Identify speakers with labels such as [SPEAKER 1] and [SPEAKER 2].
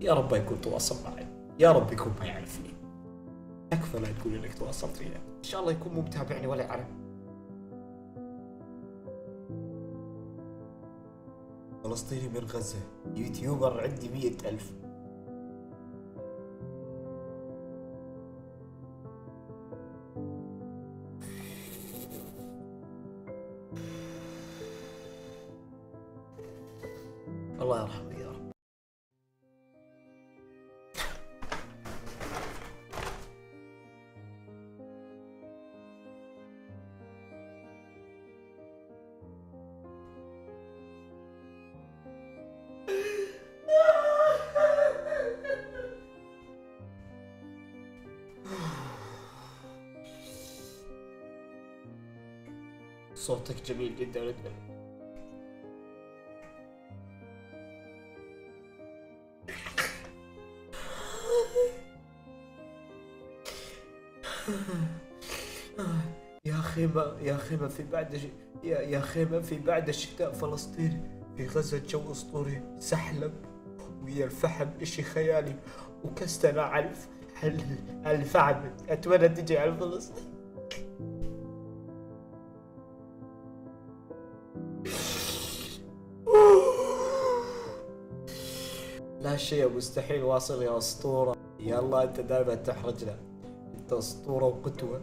[SPEAKER 1] يا رب يكون تواصل معي، يا رب يكون ما يعرفني. تكفى لا تقول انك تواصلت فيها، ان شاء الله يكون مو متابعني ولا يعرف. فلسطيني من غزة، يوتيوبر عندي 100,000. الله يرحمه يا رب. صوتك جميل جدا جدا. يا خيمة في بعد يا خيمة في بعد الشتاء فلسطين، في غزة جو أسطوري، سحلب ويا الفحم إشي خيالي، وكستنا على الفحم. أتمنى تجي على فلسطين. لا شيء مستحيل واصل يا أسطورة. يلا أنت دائما تحرجنا، أنت أسطورة وقدوة.